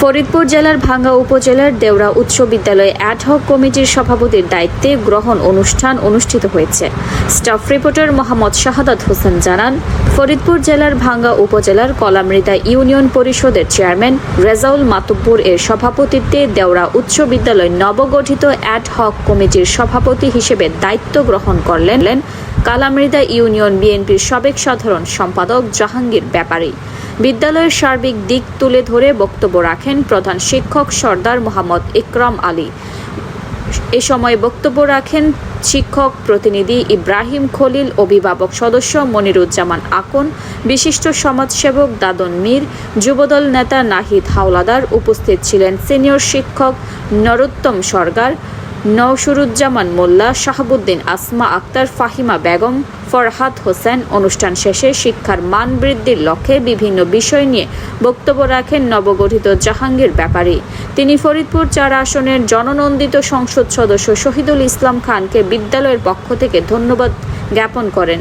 ফরিদপুর জেলার ভাঙ্গা উপজেলার দেওড়া উচ্চ বিদ্যালয়ে অ্যাডহক কমিটির সভাপতির দায়িত্বে গ্রহণ অনুষ্ঠান অনুষ্ঠিত হয়েছে। স্টাফ রিপোর্টার মোহাম্মদ শাহাদাত হোসেন জানান, ফরিদপুর জেলার ভাঙ্গা উপজেলার কলামৃতা ইউনিয়ন পরিষদের চেয়ারম্যান রেজাউল মাতুব্বর এর সভাপতিত্বে দেওড়া উচ্চ বিদ্যালয় নবগঠিত অ্যাডহক কমিটির সভাপতি হিসেবে দায়িত্ব গ্রহণ করলেন কালামৃতা ইউনিয়ন বিএনপির সাবেক সাধারণ সম্পাদক জাহাঙ্গীর ব্যাপারী। বিদ্যালয়ের সার্বিক দিক তুলে ধরে বক্তব্য রাখেন প্রধান শিক্ষক সর্দার মোহাম্মদ ইকরাম আলী। এ সময় বক্তব্য রাখেন শিক্ষক প্রতিনিধি ইব্রাহিম খলিল, অভিভাবক সদস্য মনিরুজ্জামান আকন, বিশিষ্ট সমাজসেবক দাদন মীর, যুবদল নেতা নাহিদ হাওলাদার। উপস্থিত ছিলেন সিনিয়র শিক্ষক নরোত্তম সরকার, নওশুরুজ্জামান মোল্লা, শাহাবুদ্দিন আসমা আক্তার, ফাহিমা বেগম, ফরহাদ হোসেন। অনুষ্ঠান শেষে শিক্ষার মান বৃদ্ধির লক্ষ্যে বিভিন্ন বিষয় নিয়ে বক্তব্য রাখেন নবগঠিত জাহাঙ্গীর ব্যাপারী। তিনি ফরিদপুর ৪ আসনের জননন্দিত সংসদ সদস্য শহীদুল ইসলাম খানকে বিদ্যালয়ের পক্ষ থেকে ধন্যবাদ জ্ঞাপন করেন।